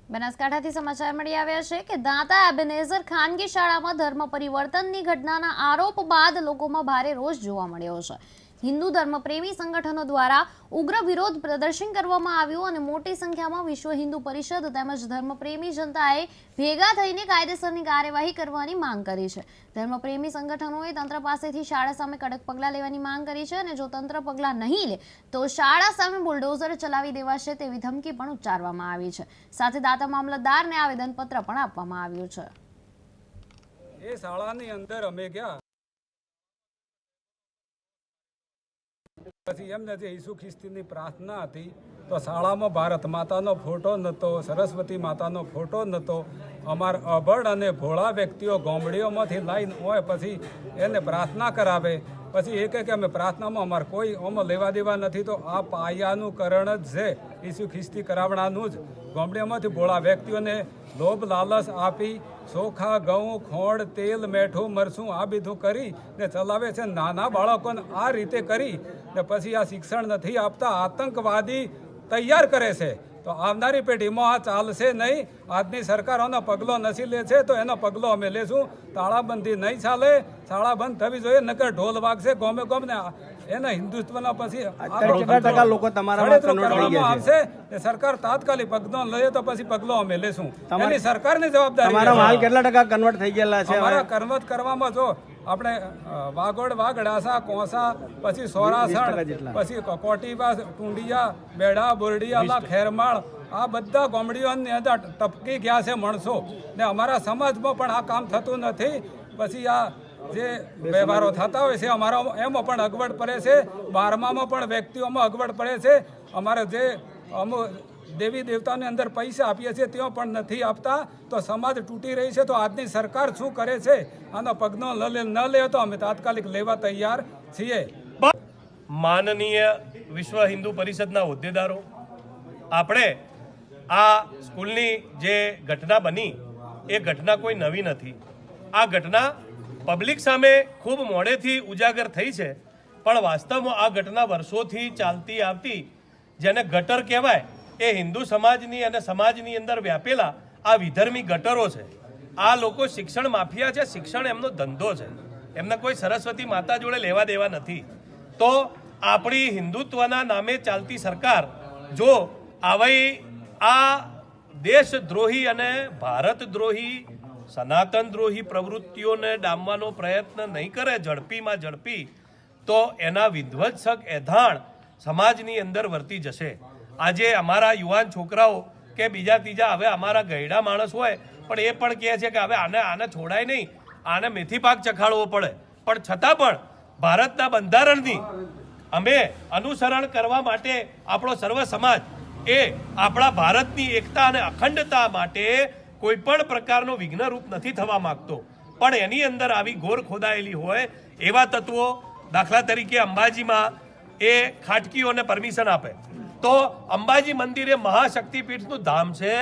બનાસકાંઠાથી સમાચાર મળી આવ્યા છે કે દાંતા એબેનેઝર ખાનગી શાળામાં ધર્મ પરિવર્તનની ઘટનાના આરોપ બાદ લોકોમાં ભારે રોષ જોવા મળ્યો છે। હિન્દુ ધર્મપ્રેમી સંગઠનો દ્વારા ઉગ્ર વિરોધ પ્રદર્શન કરવામાં આવ્યું અને મોટી સંખ્યામાં વિશ્વ હિન્દુ પરિષદ તેમજ ધર્મપ્રેમી જનતાએ ભેગા થઈને કાયદેસરની કાર્યવાહી કરવાની માંગ કરી છે। ધર્મપ્રેમી સંગઠનોએ તંત્ર પાસેથી શાળા સામે કડક પગલાં લેવાની માંગ કરી છે અને જો તંત્ર પગલાં નહીં લે તો શાળા સામે બુલડોઝર ચલાવી દેવાશે તેવી ધમકી પણ ઉચ્ચારવામાં આવી છે। સાથે દાતા મામલતદારને આવેદનપત્ર પણ આપવામાં આવ્યું છે। એ શાળાની અંદર અમે ગયા પછી એમને જે ઈસુ ખ્રિસ્તીની પ્રાર્થના હતી તો શાળામાં ભારત માતાનો ફોટો નહોતો, સરસ્વતી માતાનો ફોટો નહોતો। અમારા અભણ અને ભોળા વ્યક્તિઓ ગામડીઓમાંથી લાઈને હોય પછી એને પ્રાર્થના કરાવે, પછી એ કહે કે અમે પ્રાર્થનામાં અમારે કોઈ આમાં લેવા દેવા નથી। તો આ પાયાનું કરણ જ છે, ઈસુ ખ્રિસ્તી કરાવણાનું જ। ગામડીઓમાંથી ભોળા વ્યક્તિઓને લોભ લાલચ આપી ચોખા, ઘઉં, ખોળ, તેલ, મેઠું, મરચું આ બધું કરી ને ચલાવે છે। નાના બાળકોને આ રીતે કરી ને પછી આ શિક્ષણ નથી આપતા, આતંકવાદી તૈયાર કરે છે। તો આવનારી પેઢીમાં આ ચાલશે નહીં। આજની સરકારોનો પગલો નથી લે છે તો એનો પગલો અમે લેશું। તાળાબંધી નહીં ચાલે, શાળા બંધ થવી જોઈએ, નકર ઢોલ વાગશે ગોમે ગોમ ને એના હિન્દુત્વના પછી આવશે। સરકાર તાત્કાલિક પગલો લે તો પછી પગલો અમે લેશું, એની સરકારની જવાબદારી। કેટલા ટકા કન્વર્ટ થઈ ગયેલા છે? કન્વર્ટ કરવામાં જો આપણે વાગોડ, વાગડાસા, કોસા, પછી સોરાસણ, પછી કોટીબા, ટુંડિયા, બેડા, બોરડીયા, ખેરમાળ આ બધા ગામડીઓની અંદર ટપકી ગયા છે માણસો ને અમારા સમાજમાં પણ આ કામ થતું નથી। પછી આ જે વ્યવહારો થતા હોય છે અમારા એમાં પણ અગવડ પડે છે, 12મામાં પણ વ્યક્તિઓમાં અગવડ પડે છે। અમારે જે અમુક દેવી દેવતાની અંદર પૈસા આપીએ છીએ ત્યાં પણ નથી આપતા, તો સમાજ તૂટી રહી છે। તો આજની સરકાર શું કરે છે આનો પગલો ન લે તો અમે તાત્કાલિક લેવા તૈયાર છીએ। માનનીય વિશ્વ હિન્દુ પરિષદના હોદ્દેદારો, આપણે આ સ્કૂલની જે ઘટના બની એ ઘટના કોઈ નવી નથી। આ ઘટના પબ્લિક સામે ખૂબ મોડેથી ઉજાગર થઈ છે, પણ વાસ્તવમાં આ ઘટના વર્ષોથી ચાલતી આવતી, જેને ગટર કહેવાય, એ હિન્દુ સમાજની અને સમાજની અંદર વ્યાપેલા આ વિધર્મી ગટરો છે। આ લોકો શિક્ષણ માફિયા છે, શિક્ષણ એમનો ધંધો છે, એમને કોઈ સરસ્વતી માતા જોડે લેવા દેવા નથી। તો આપણી હિન્દુત્વના નામે ચાલતી સરકાર જો આવી આ દેશદ્રોહી અને ભારતદ્રોહી, સનાતન દ્રોહી પ્રવૃત્તિઓને ડામવાનો પ્રયત્ન નહીં કરે ઝડપીમાં ઝડપી, તો એના વિધ્વંસક એધાણ સમાજની અંદર વર્તી જશે। આજે અમારા યુવાન છોકરાઓ કે બીજા ત્રીજા હવે અમારા ગયડા માણસ હોય પણ એ પણ કહે છે કે હવે આને છોડાય નહીં, આને મેથી પાક ચખાડવો પડે, પણ છતાં પણ ભારતના બંધારણની અમે અનુસરણ કરવા માટે આપણો સર્વ સમાજ એ આપણા ભારતની એકતા અને અખંડતા માટે કોઈ પણ પ્રકારનો વિઘ્નરૂપ નથી થવા માંગતો। પણ એની અંદર આવી ઘોર ખોદાયેલી હોય એવા તત્વો, દાખલા તરીકે અંબાજીમાં એ ખાટકીઓને પરમિશન આપે, તો અંબાજી મંદિર એ મહાશક્તિપીઠનું ધામ છે,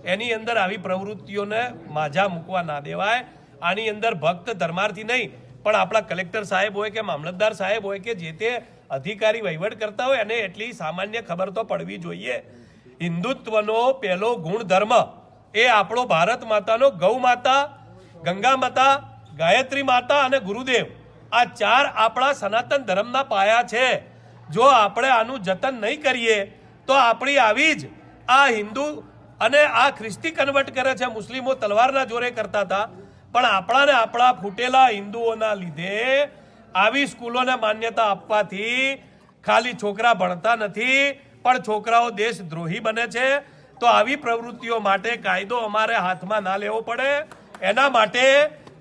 એની અંદર આવી પ્રવૃત્તિઓને માઝા મૂકવા ના દેવાય। આની અંદર ભક્ત ધર્માર્થી નહીં પણ આપણા કલેક્ટર સાહેબ હોય કે મામલતદાર સાહેબ હોય કે જે તે અધિકારી વહીવટ કરતા હોય એને એટલી સામાન્ય ખબર તો પડવી જોઈએ। હિન્દુત્વનો પહેલો ગુણધર્મ એ આપણો ભારત માતાનો ગૌ માતા, ગંગા માતા, ગાયત્રી માતા અને ગુરુદેવ, આ ચાર આપણા સનાતન ધર્મના પાયા છે। જો આપણે આનું જતન નહીં કરીએ તો આપણી આવી જ આ હિન્દુ અને આ ખ્રિસ્તી કન્વર્ટ કરે છે, મુસ્લિમો તલવારના જોરે કરતા હતા, પણ આપણાને આપણા ફૂટેલા હિન્દુઓના લીધે આવી સ્કૂલોને માન્યતા આપવાથી ખાલી છોકરા ભણતા નથી પણ છોકરાઓ દેશદ્રોહી બને છે। તો આવી પ્રવૃત્તિઓ માટે કાયદો અમારે હાથમાં ના લેવો પડે, એના માટે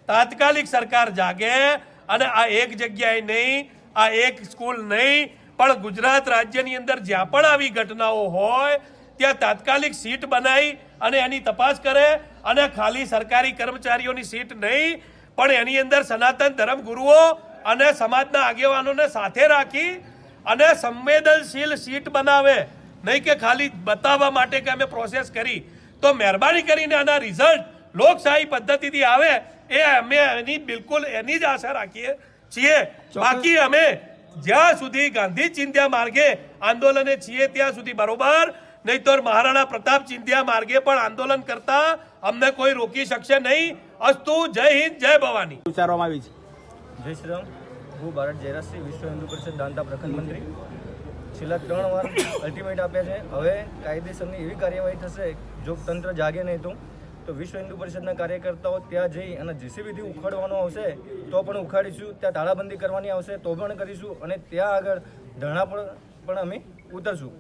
તાત્કાલિક સરકાર જાગે અને આ એક જગ્યાએ નહીં, આ એક સ્કૂલ નહીં પણ ગુજરાત રાજ્યની અંદર જ્યાં પણ આવી ઘટનાઓ હોય ત્યાં તાત્કાલિક સીટ બનાવી અને એની તપાસ કરે, અને ખાલી સરકારી કર્મચારીઓની સીટ નહીં પણ એની અંદર સનાતન ધર્મ ગુરુઓ અને સમાજના આગેવાનોને સાથે રાખી અને સંવેદનશીલ સીટ બનાવે, નહીં કે ખાલી બતાવવા માટે કે અમે પ્રોસેસ કરી। તો મહેરબાની કરીને આના રિઝલ્ટ લોકશાહી પદ્ધતિથી આવે એ અમે એની બિલકુલ એની જ આશા રાખીએ છીએ। બાકી અમે જ્યાં સુધી ગાંધી ચિંધ્યા માર્ગે આંદોલને છીએ ત્યાં સુધી બરોબર નહીંતર મહારાણા પ્રતાપ ચિંધ્યા માર્ગે પણ આંદોલન કરતા અમને કોઈ રોકી શકશે નહીં. અસ્તુ. જય હિન્દ, જય ભવાની. વિચારવામાં આવી છે. જય શ્રી રામ. હું ભારત જયરાજસિંહ, વિશ્વ હિન્દુ પરિષદ દાંતા પ્રખંડ મંત્રી. છેલ્લા 3 વાર અલ્ટિમેટ આપ્યા છે. હવે કાયદેસરની એવી કાર્યવાહી થશે જો તંત્ર જાગે નહીં તો વિશ્વ હિન્દુ પરિષદના કાર્યકર્તાઓ ત્યાં જઈ અને જેસીબીથી ઉખાડવાનો આવશે તો પણ ઉખાડીશું, ત્યાં તાળાબંધી કરવાની આવશે તો પણ કરીશું, અને ત્યાં આગળ ધરણા પણ અમે ઉતરશું.